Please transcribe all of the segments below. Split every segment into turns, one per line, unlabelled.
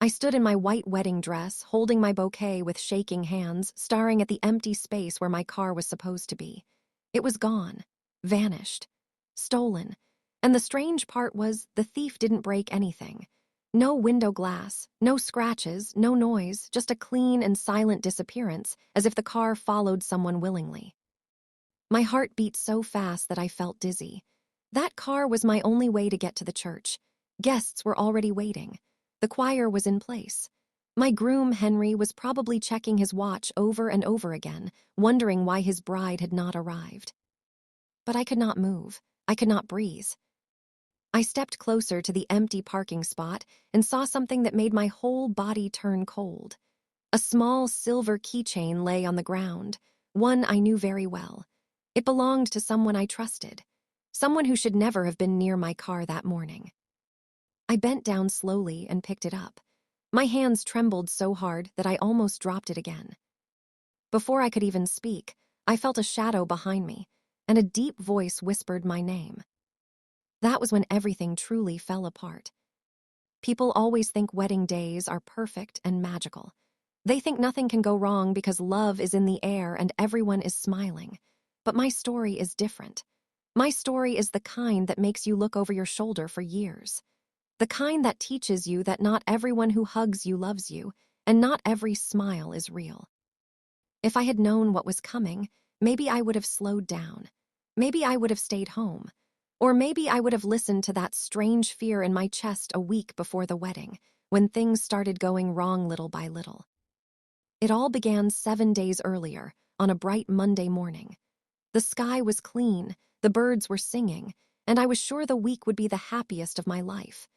stood in my white wedding dress, holding my bouquet with shaking hands, staring at the empty space where my car was supposed to be. It was gone, vanished, stolen, and the strange part was the thief didn't break anything. No window glass, no scratches, no noise, just a clean and silent disappearance, as if the car followed someone willingly. My heart beat so fast that I felt dizzy. That car was my only way to get to the church. Guests were already waiting. The choir was in place. My groom, Henry, was probably checking his watch over and over again, wondering why his bride had not arrived. But I could not move. I could not breathe. I stepped closer to the empty parking spot and saw something that made my whole body turn cold. A small silver keychain lay on the ground, one I knew very well. It belonged to someone I trusted, someone who should never have been near my car that morning. I bent down slowly and picked it up. My hands trembled so hard that I almost dropped it again. Before I could even speak, I felt a shadow behind me, and a deep voice whispered my name. That was when everything truly fell apart. People always think wedding days are perfect and magical. They think nothing can go wrong because love is in the air and everyone is smiling. But my story is different. My story is the kind that makes you look over your shoulder for years. The kind that teaches you that not everyone who hugs you loves you, and not every smile is real. If I had known what was coming, maybe I would have slowed down. Maybe I would have stayed home. Or maybe I would have listened to that strange fear in my chest a week before the wedding, when things started going wrong little by little. It all began 7 days earlier, on a bright Monday morning. The sky was clean, the birds were singing, and I was sure the week would be the happiest of my life.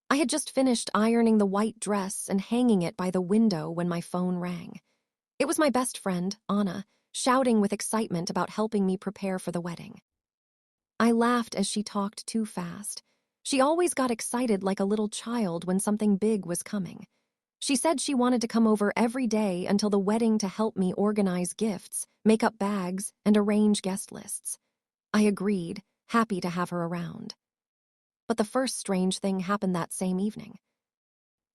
I had just finished ironing the white dress and hanging it by the window when my phone rang. It was my best friend, Anna, shouting with excitement about helping me prepare for the wedding. I laughed as she talked too fast. She always got excited like a little child when something big was coming. She said she wanted to come over every day until the wedding to help me organize gifts, make up bags, and arrange guest lists. I agreed, happy to have her around. But the first strange thing happened that same evening.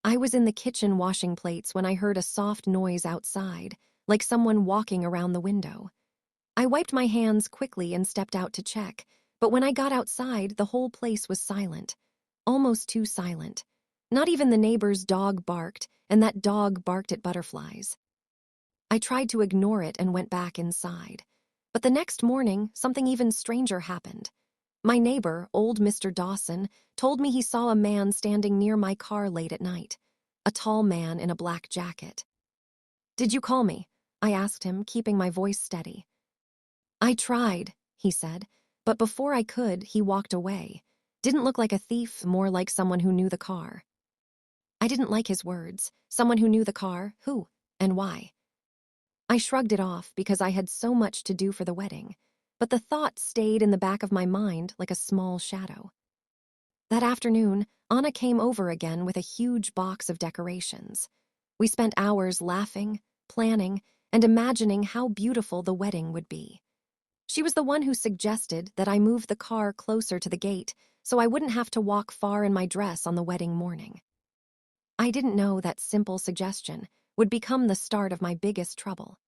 I was in the kitchen washing plates when I heard a soft noise outside, like someone walking around the window. I wiped my hands quickly and stepped out to check, but when I got outside, the whole place was silent. Almost too silent. Not even the neighbor's dog barked, and that dog barked at butterflies. I tried to ignore it and went back inside. But the next morning, something even stranger happened. My neighbor, old Mr. Dawson, told me he saw a man standing near my car late at night. A tall man in a black jacket. "Did you call me?" I asked him, keeping my voice steady. "I tried," he said, but before I could, he walked away. Didn't look like a thief, more like someone who knew the car. I didn't like his words. Someone who knew the car, who, and why? I shrugged it off because I had so much to do for the wedding, but the thought stayed in the back of my mind like a small shadow. That afternoon, Anna came over again with a huge box of decorations. We spent hours laughing, planning, and imagining how beautiful the wedding would be. She was the one who suggested that I move the car closer to the gate so I wouldn't have to walk far in my dress on the wedding morning. I didn't know that simple suggestion would become the start of my biggest trouble.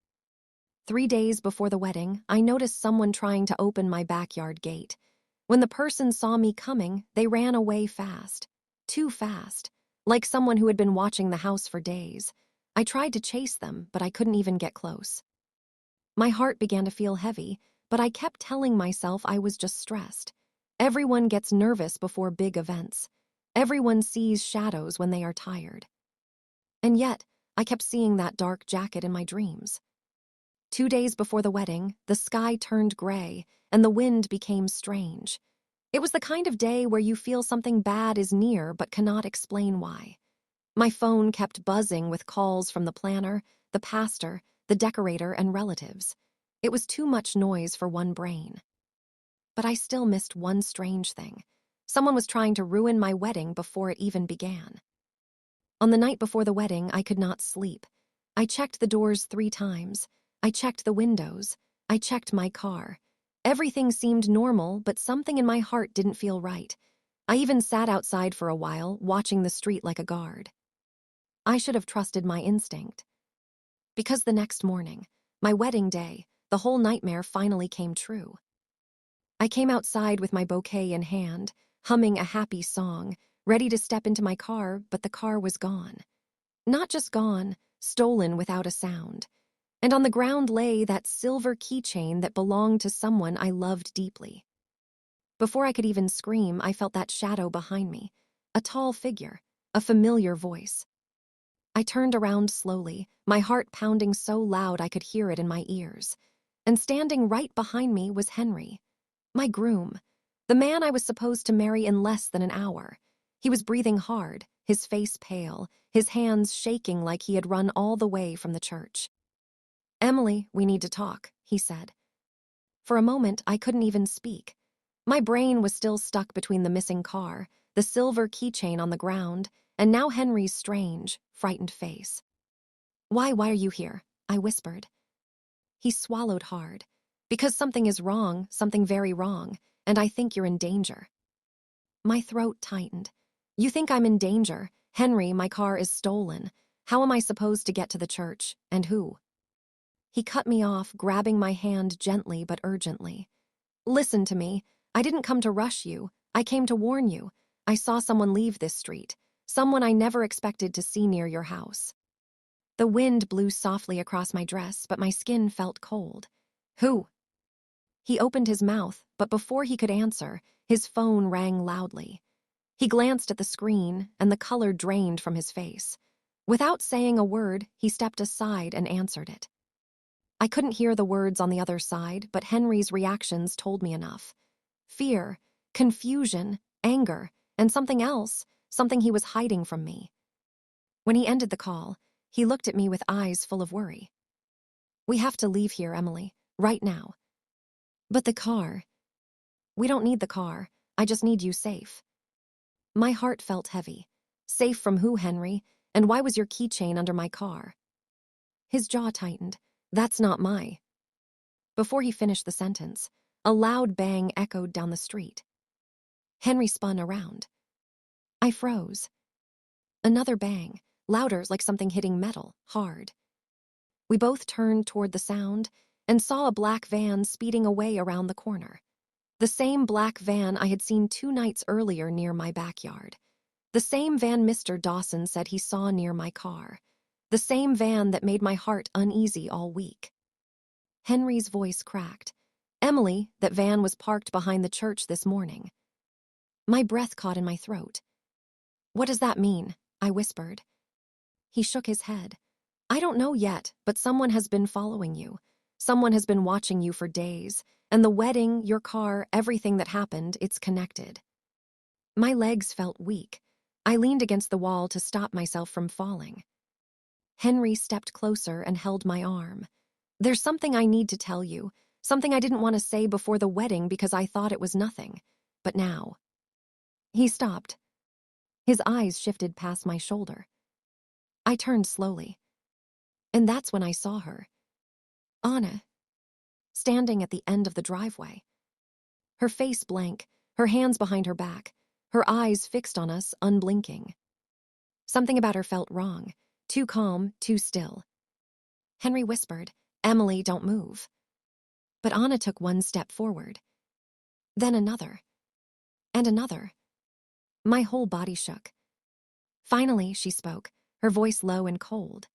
3 days before the wedding, I noticed someone trying to open my backyard gate. When the person saw me coming, they ran away fast. Too fast. Like someone who had been watching the house for days. I tried to chase them, but I couldn't even get close. My heart began to feel heavy, but I kept telling myself I was just stressed. Everyone gets nervous before big events. Everyone sees shadows when they are tired. And yet, I kept seeing that dark jacket in my dreams. 2 days before the wedding, the sky turned gray, and the wind became strange. It was the kind of day where you feel something bad is near but cannot explain why. My phone kept buzzing with calls from the planner, the pastor, the decorator, and relatives. It was too much noise for one brain. But I still missed one strange thing. Someone was trying to ruin my wedding before it even began. On the night before the wedding, I could not sleep. I checked the doors 3 times. I checked the windows. I checked my car. Everything seemed normal, but something in my heart didn't feel right. I even sat outside for a while, watching the street like a guard. I should have trusted my instinct. Because the next morning, my wedding day, the whole nightmare finally came true. I came outside with my bouquet in hand, humming a happy song, ready to step into my car, but the car was gone. Not just gone, stolen without a sound. And on the ground lay that silver keychain that belonged to someone I loved deeply. Before I could even scream, I felt that shadow behind me, a tall figure, a familiar voice. I turned around slowly, my heart pounding so loud I could hear it in my ears. And standing right behind me was Henry, my groom, the man I was supposed to marry in less than an hour. He was breathing hard, his face pale, his hands shaking like he had run all the way from the church. "Emily, we need to talk," he said. For a moment, I couldn't even speak. My brain was still stuck between the missing car, the silver keychain on the ground, and now Henry's strange, frightened face. Why are you here?" I whispered. He swallowed hard. "Because something is wrong, something very wrong, and I think you're in danger." My throat tightened. "You think I'm in danger? Henry, my car is stolen. How am I supposed to get to the church? And who?" He cut me off, grabbing my hand gently but urgently. "Listen to me. I didn't come to rush you. I came to warn you. I saw someone leave this street. Someone I never expected to see near your house." The wind blew softly across my dress, but my skin felt cold. "Who?" He opened his mouth, but before he could answer, his phone rang loudly. He glanced at the screen, and the color drained from his face. Without saying a word, he stepped aside and answered it. I couldn't hear the words on the other side, but Henry's reactions told me enough. Fear, confusion, anger, and something else, something he was hiding from me. When he ended the call, he looked at me with eyes full of worry. "We have to leave here, Emily, right now." "But the car." "We don't need the car. I just need you safe." My heart felt heavy. "Safe from who, Henry? And why was your keychain under my car?" His jaw tightened. "That's not my..." Before he finished the sentence, a loud bang echoed down the street. Henry spun around. I froze. Another bang, louder, like something hitting metal, hard. We both turned toward the sound and saw a black van speeding away around the corner. The same black van I had seen 2 nights earlier near my backyard. The same van Mr. Dawson said he saw near my car. The same van that made my heart uneasy all week. Henry's voice cracked. "Emily, that van was parked behind the church this morning." My breath caught in my throat. "What does that mean?" I whispered. He shook his head. "I don't know yet, but someone has been following you. Someone has been watching you for days, and the wedding, your car, everything that happened, it's connected." My legs felt weak. I leaned against the wall to stop myself from falling. Henry stepped closer and held my arm. "There's something I need to tell you, something I didn't want to say before the wedding because I thought it was nothing. But now..." He stopped. His eyes shifted past my shoulder. I turned slowly. And that's when I saw her. Anna, standing at the end of the driveway. Her face blank, her hands behind her back, her eyes fixed on us, unblinking. Something about her felt wrong, too calm, too still. Henry whispered, "Emily, don't move." But Anna took one step forward. Then another. And another. My whole body shook. Finally, she spoke, her voice low and cold.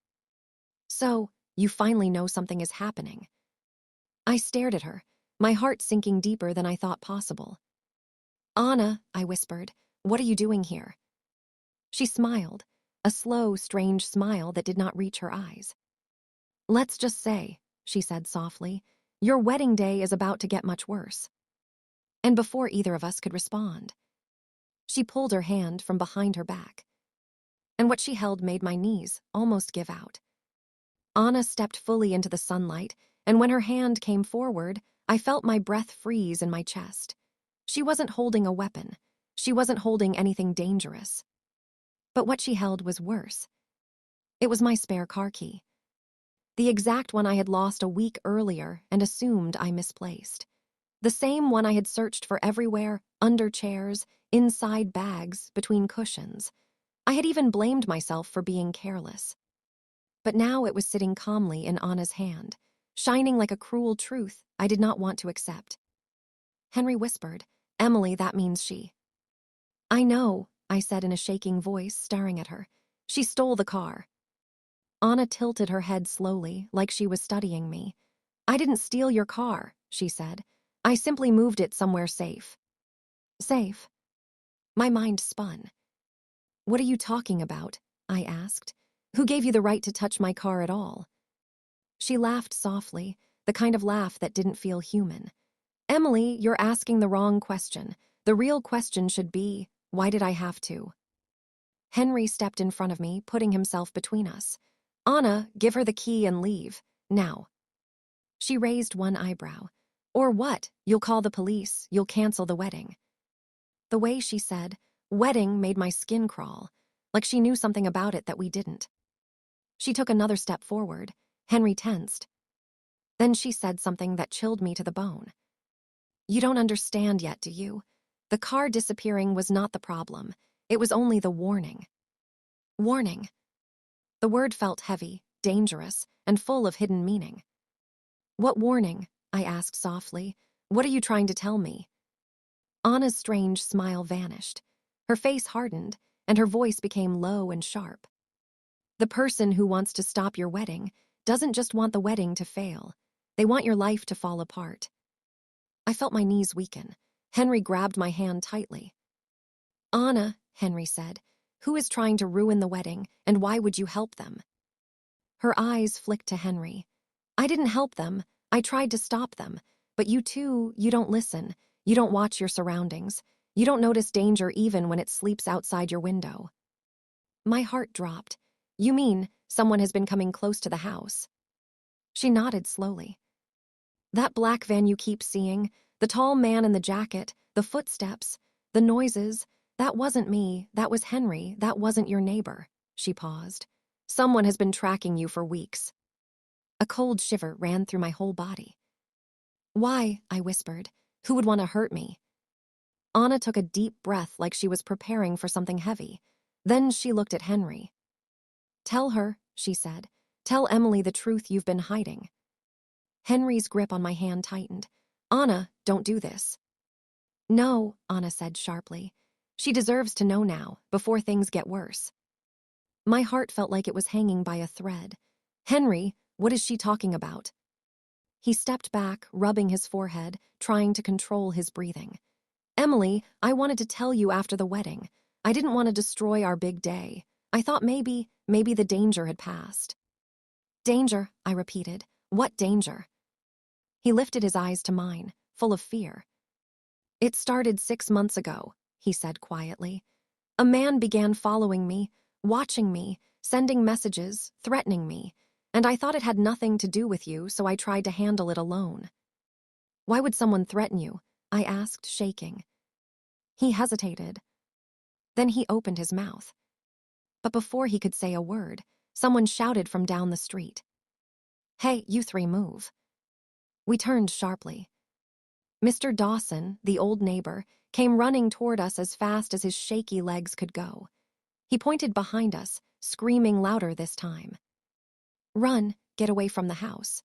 "So, you finally know something is happening." I stared at her, my heart sinking deeper than I thought possible. "Anna," I whispered, "what are you doing here?" She smiled, a slow, strange smile that did not reach her eyes. "Let's just say," she said softly, "your wedding day is about to get much worse." And before either of us could respond, she pulled her hand from behind her back. And what she held made my knees almost give out. Anna stepped fully into the sunlight, and when her hand came forward, I felt my breath freeze in my chest. She wasn't holding a weapon. She wasn't holding anything dangerous. But what she held was worse. It was my spare car key. The exact one I had lost a week earlier and assumed I misplaced. The same one I had searched for everywhere, under chairs, inside bags, between cushions. I had even blamed myself for being careless. But now it was sitting calmly in Anna's hand, shining like a cruel truth I did not want to accept. Henry whispered, "Emily, that means she." "I know," I said in a shaking voice, staring at her. "She stole the car." Anna tilted her head slowly, like she was studying me. "I didn't steal your car," she said. "I simply moved it somewhere safe." Safe? My mind spun. "What are you talking about?" I asked. "Who gave you the right to touch my car at all?" She laughed softly, the kind of laugh that didn't feel human. "Emily, you're asking the wrong question. The real question should be, why did I have to?" Henry stepped in front of me, putting himself between us. "Anna, give her the key and leave. Now." She raised one eyebrow. "Or what? You'll call the police. You'll cancel the wedding." The way she said, "wedding," made my skin crawl, like she knew something about it that we didn't. She took another step forward. Henry tensed. Then she said something that chilled me to the bone. "You don't understand yet, do you? The car disappearing was not the problem. It was only the warning." Warning. The word felt heavy, dangerous, and full of hidden meaning. "What warning?" I asked softly. "What are you trying to tell me?" Anna's strange smile vanished. Her face hardened, and her voice became low and sharp. "The person who wants to stop your wedding doesn't just want the wedding to fail. They want your life to fall apart." I felt my knees weaken. Henry grabbed my hand tightly. "Anna," Henry said, "who is trying to ruin the wedding, and why would you help them?" Her eyes flicked to Henry. "I didn't help them. I tried to stop them. But you too, you don't listen. You don't watch your surroundings. You don't notice danger even when it sleeps outside your window." My heart dropped. "You mean someone has been coming close to the house?" She nodded slowly. "That black van you keep seeing, the tall man in the jacket, the footsteps, the noises, that wasn't me, that was Henry, that wasn't your neighbor." She paused. "Someone has been tracking you for weeks." A cold shiver ran through my whole body. "Why?" I whispered. "Who would want to hurt me?" Anna took a deep breath like she was preparing for something heavy. Then she looked at Henry. "Tell her," she said. "Tell Emily the truth you've been hiding." Henry's grip on my hand tightened. "Anna, don't do this." "No," Anna said sharply. "She deserves to know now, before things get worse." My heart felt like it was hanging by a thread. "Henry, what is she talking about?" He stepped back, rubbing his forehead, trying to control his breathing. "Emily, I wanted to tell you after the wedding. I didn't want to destroy our big day. I thought maybe the danger had passed." "Danger," I repeated. "What danger?" He lifted his eyes to mine, full of fear. "It started 6 months ago," he said quietly. "A man began following me, watching me, sending messages, threatening me, and I thought it had nothing to do with you, so I tried to handle it alone." "Why would someone threaten you?" I asked, shaking. He hesitated. Then he opened his mouth. But before he could say a word, someone shouted from down the street. "Hey, you three, move." We turned sharply. Mr. Dawson, the old neighbor, came running toward us as fast as his shaky legs could go. He pointed behind us, screaming louder this time. "Run, get away from the house."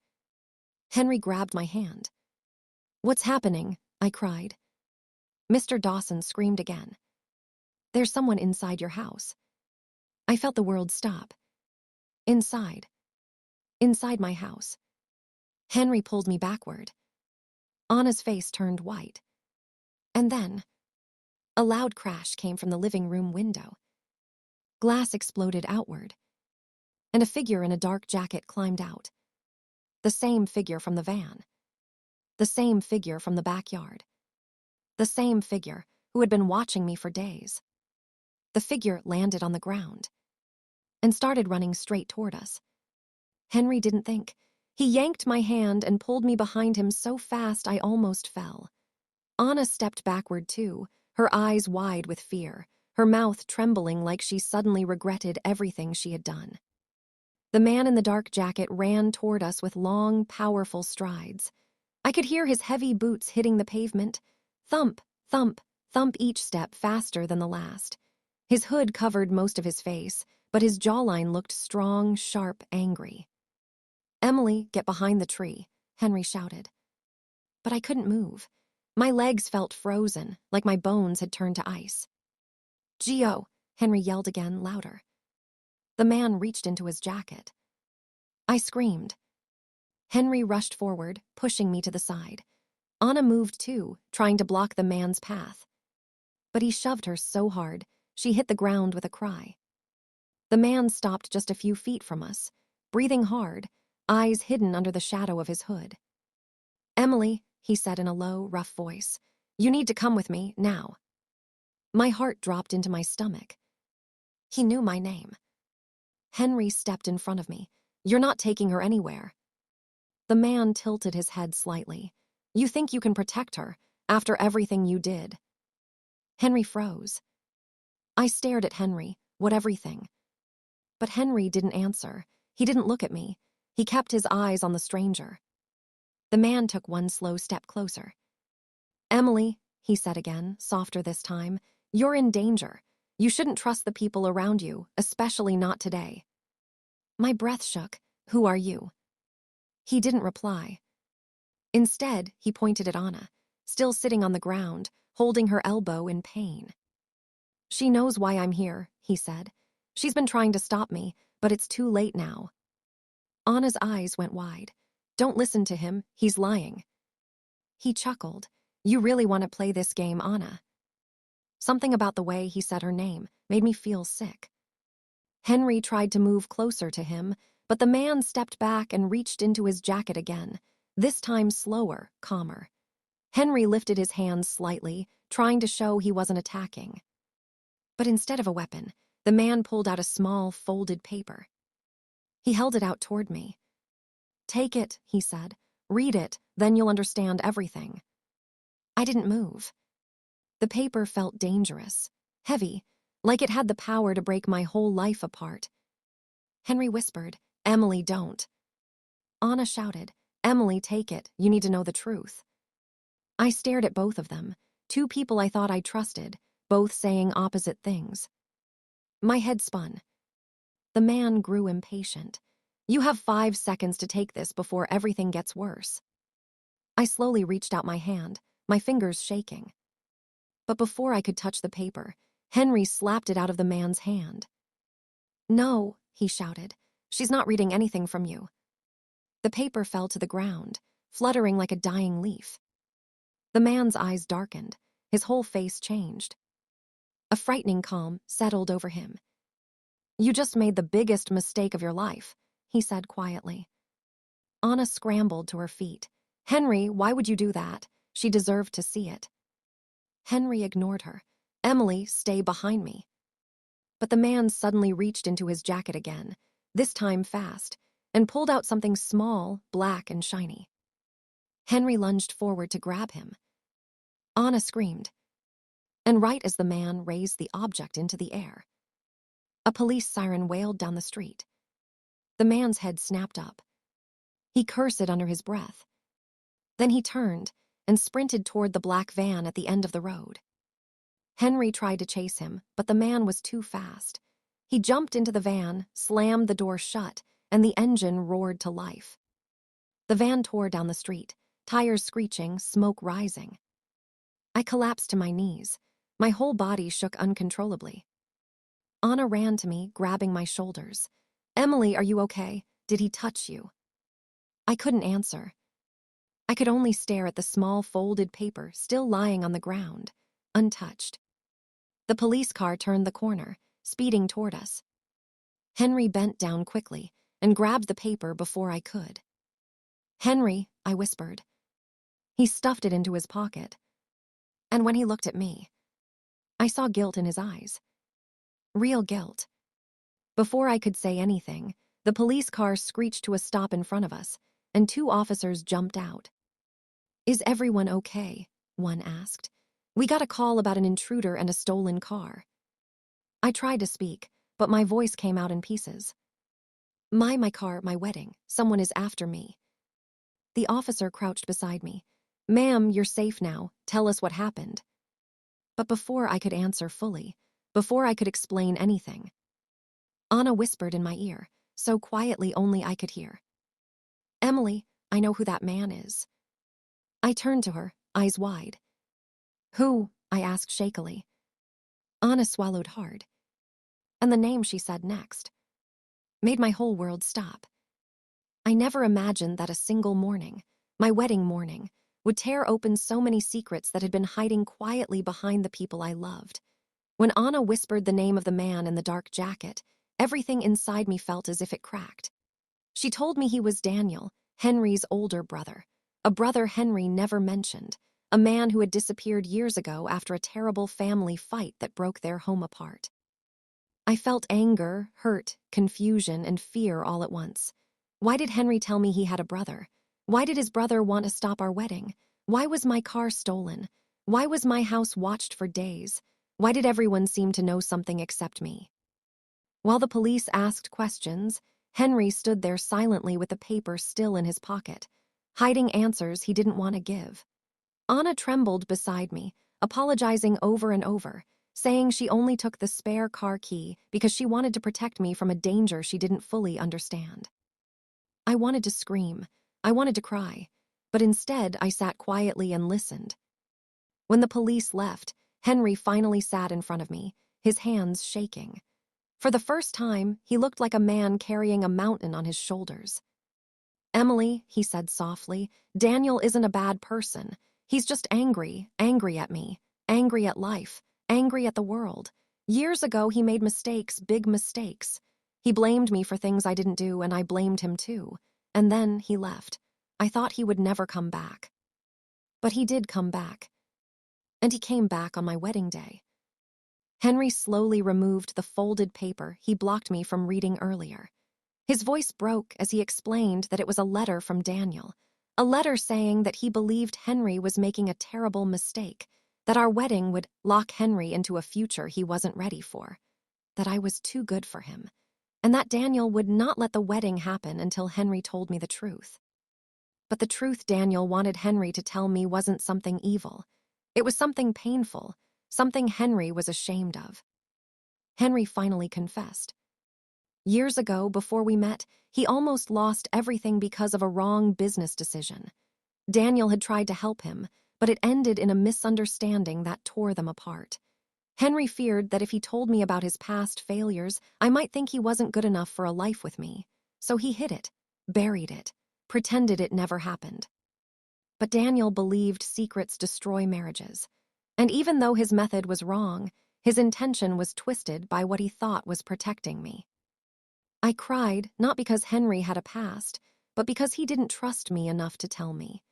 Henry grabbed my hand. "What's happening?" I cried. Mr. Dawson screamed again. "There's someone inside your house." I felt the world stop. Inside. Inside my house. Henry pulled me backward. Anna's face turned white. And then, a loud crash came from the living room window. Glass exploded outward, and a figure in a dark jacket climbed out. The same figure from the van. The same figure from the backyard. The same figure who had been watching me for days. The figure landed on the ground and started running straight toward us. Henry didn't think. He yanked my hand and pulled me behind him so fast I almost fell. Anna stepped backward too, her eyes wide with fear, her mouth trembling like she suddenly regretted everything she had done. The man in the dark jacket ran toward us with long, powerful strides. I could hear his heavy boots hitting the pavement. Thump, thump, thump, each step faster than the last. His hood covered most of his face, but his jawline looked strong, sharp, angry. "Emily, get behind the tree," Henry shouted. But I couldn't move. My legs felt frozen, like my bones had turned to ice. "Gio!" Henry yelled again, louder. The man reached into his jacket. I screamed. Henry rushed forward, pushing me to the side. Anna moved too, trying to block the man's path. But he shoved her so hard, she hit the ground with a cry. The man stopped just a few feet from us, breathing hard, eyes hidden under the shadow of his hood. "Emily," he said in a low, rough voice, "you need to come with me, now." My heart dropped into my stomach. He knew my name. Henry stepped in front of me. "You're not taking her anywhere." The man tilted his head slightly. "You think you can protect her, after everything you did?" Henry froze. I stared at Henry, what everything. But Henry didn't answer. He didn't look at me. He kept his eyes on the stranger. The man took one slow step closer. "Emily," he said again, softer this time, "you're in danger. You shouldn't trust the people around you, especially not today." My breath shook. "Who are you?" He didn't reply. Instead, he pointed at Anna, still sitting on the ground, holding her elbow in pain. "She knows why I'm here," he said. "She's been trying to stop me, but it's too late now." Anna's eyes went wide. "Don't listen to him, he's lying." He chuckled. "You really want to play this game, Anna?" Something about the way he said her name made me feel sick. Henry tried to move closer to him, but the man stepped back and reached into his jacket again, this time slower, calmer. Henry lifted his hands slightly, trying to show he wasn't attacking. But instead of a weapon, the man pulled out a small, folded paper. He held it out toward me. "Take it," he said. "Read it, then you'll understand everything." I didn't move. The paper felt dangerous, heavy, like it had the power to break my whole life apart. Henry whispered, "Emily, don't." Anna shouted, "Emily, take it. You need to know the truth." I stared at both of them, two people I thought I trusted, both saying opposite things. My head spun. The man grew impatient. "You have 5 seconds to take this before everything gets worse." I slowly reached out my hand, my fingers shaking. But before I could touch the paper, Henry slapped it out of the man's hand. "No," he shouted. "She's not reading anything from you." The paper fell to the ground, fluttering like a dying leaf. The man's eyes darkened, his whole face changed. A frightening calm settled over him. "You just made the biggest mistake of your life," he said quietly. Anna scrambled to her feet. "Henry, why would you do that? She deserved to see it." Henry ignored her. "Emily, stay behind me." But the man suddenly reached into his jacket again, this time fast, and pulled out something small, black and shiny. Henry lunged forward to grab him. Anna screamed. And right as the man raised the object into the air, a police siren wailed down the street. The man's head snapped up. He cursed under his breath. Then he turned and sprinted toward the black van at the end of the road. Henry tried to chase him, but the man was too fast. He jumped into the van, slammed the door shut, and the engine roared to life. The van tore down the street, tires screeching, smoke rising. I collapsed to my knees. My whole body shook uncontrollably. Anna ran to me, grabbing my shoulders. "Emily, are you okay? Did he touch you?" I couldn't answer. I could only stare at the small folded paper still lying on the ground, untouched. The police car turned the corner, speeding toward us. Henry bent down quickly and grabbed the paper before I could. "Henry," I whispered. He stuffed it into his pocket. And when he looked at me, I saw guilt in his eyes. Real guilt. Before I could say anything, the police car screeched to a stop in front of us, and 2 officers jumped out. "Is everyone okay?" one asked. "We got a call about an intruder and a stolen car." I tried to speak, but my voice came out in pieces. My car, my wedding. Someone is after me." The officer crouched beside me. "Ma'am, you're safe now. Tell us what happened." But before I could answer fully, before I could explain anything. Anna whispered in my ear, so quietly only I could hear. "Emily, I know who that man is." I turned to her, eyes wide. "Who?" I asked shakily. Anna swallowed hard. And the name she said next made my whole world stop. I never imagined that a single morning, my wedding morning, would tear open so many secrets that had been hiding quietly behind the people I loved. When Anna whispered the name of the man in the dark jacket, everything inside me felt as if it cracked. She told me he was Daniel, Henry's older brother, a brother Henry never mentioned, a man who had disappeared years ago after a terrible family fight that broke their home apart. I felt anger, hurt, confusion, and fear all at once. Why did Henry tell me he had a brother? Why did his brother want to stop our wedding? Why was my car stolen? Why was my house watched for days? Why did everyone seem to know something except me? While the police asked questions, Henry stood there silently with the paper still in his pocket, hiding answers he didn't want to give. Anna trembled beside me, apologizing over and over, saying she only took the spare car key because she wanted to protect me from a danger she didn't fully understand. I wanted to scream. I wanted to cry. But instead, I sat quietly and listened. When the police left, Henry finally sat in front of me, his hands shaking. For the first time, he looked like a man carrying a mountain on his shoulders. "Emily," he said softly, "Daniel isn't a bad person. He's just angry at me, angry at life, angry at the world. Years ago, he made mistakes, big mistakes. He blamed me for things I didn't do, and I blamed him too. And then he left. I thought he would never come back. But he did come back. And he came back on my wedding day." Henry slowly removed the folded paper he blocked me from reading earlier. His voice broke as he explained that it was a letter from Daniel, a letter saying that he believed Henry was making a terrible mistake, that our wedding would lock Henry into a future he wasn't ready for, that I was too good for him, and that Daniel would not let the wedding happen until Henry told me the truth. But the truth Daniel wanted Henry to tell me wasn't something evil. It was something painful, something Henry was ashamed of. Henry finally confessed. Years ago, before we met, he almost lost everything because of a wrong business decision. Daniel had tried to help him, but it ended in a misunderstanding that tore them apart. Henry feared that if he told me about his past failures, I might think he wasn't good enough for a life with me. So he hid it, buried it, pretended it never happened. But Daniel believed secrets destroy marriages. And even though his method was wrong, his intention was twisted by what he thought was protecting me. I cried, not because Henry had a past, but because he didn't trust me enough to tell me.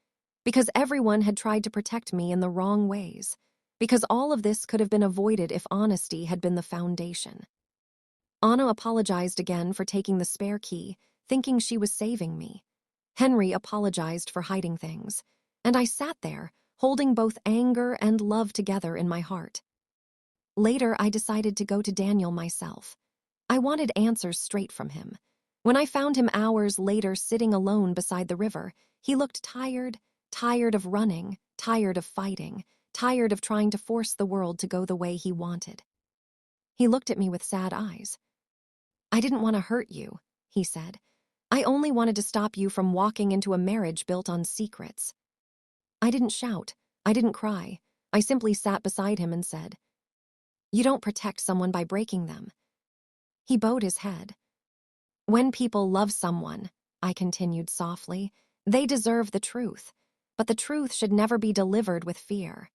Because everyone had tried to protect me in the wrong ways. Because all of this could have been avoided if honesty had been the foundation. Anna apologized again for taking the spare key, thinking she was saving me. Henry apologized for hiding things. And I sat there, holding both anger and love together in my heart. Later, I decided to go to Daniel myself. I wanted answers straight from him. When I found him hours later sitting alone beside the river, he looked tired, tired of running, tired of fighting, tired of trying to force the world to go the way he wanted. He looked at me with sad eyes. "I didn't want to hurt you," he said. "I only wanted to stop you from walking into a marriage built on secrets." I didn't shout. I didn't cry. I simply sat beside him and said, "You don't protect someone by breaking them." He bowed his head. "When people love someone," I continued softly, "they deserve the truth, but the truth should never be delivered with fear."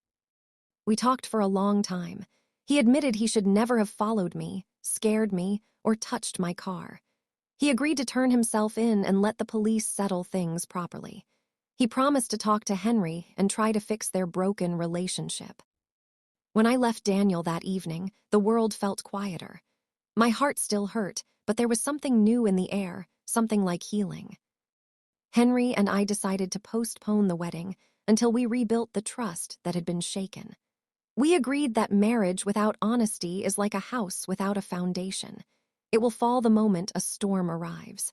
We talked for a long time. He admitted he should never have followed me, scared me, or touched my car. He agreed to turn himself in and let the police settle things properly. He promised to talk to Henry and try to fix their broken relationship. When I left Daniel that evening, the world felt quieter. My heart still hurt, but there was something new in the air, something like healing. Henry and I decided to postpone the wedding until we rebuilt the trust that had been shaken. We agreed that marriage without honesty is like a house without a foundation. It will fall the moment a storm arrives.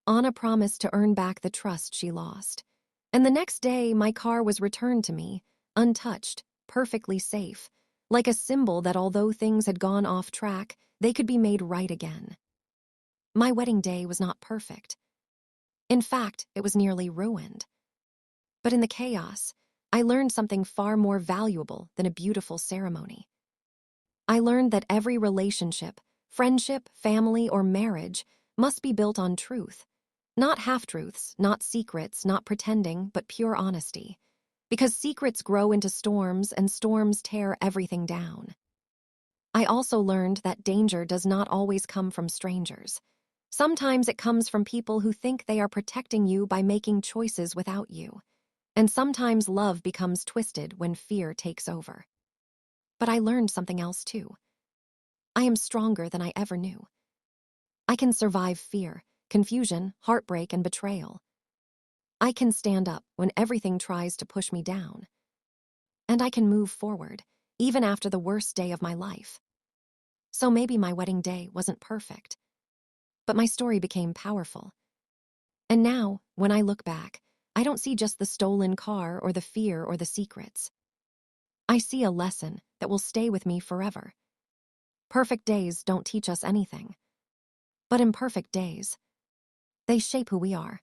Anna promised to earn back the trust she lost. And the next day, my car was returned to me, untouched, perfectly safe, like a symbol that although things had gone off track, they could be made right again. My wedding day was not perfect. In fact, it was nearly ruined. But in the chaos, I learned something far more valuable than a beautiful ceremony. I learned that every relationship, friendship, family, or marriage must be built on truth. Not half-truths, not secrets, not pretending, but pure honesty. Because secrets grow into storms and storms tear everything down. I also learned that danger does not always come from strangers. Sometimes it comes from people who think they are protecting you by making choices without you. And sometimes love becomes twisted when fear takes over. But I learned something else too. I am stronger than I ever knew. I can survive fear, confusion, heartbreak, and betrayal. I can stand up when everything tries to push me down. And I can move forward, even after the worst day of my life. So maybe my wedding day wasn't perfect, but my story became powerful. And now, when I look back, I don't see just the stolen car or the fear or the secrets. I see a lesson that will stay with me forever. Perfect days don't teach us anything, but imperfect days, they shape who we are.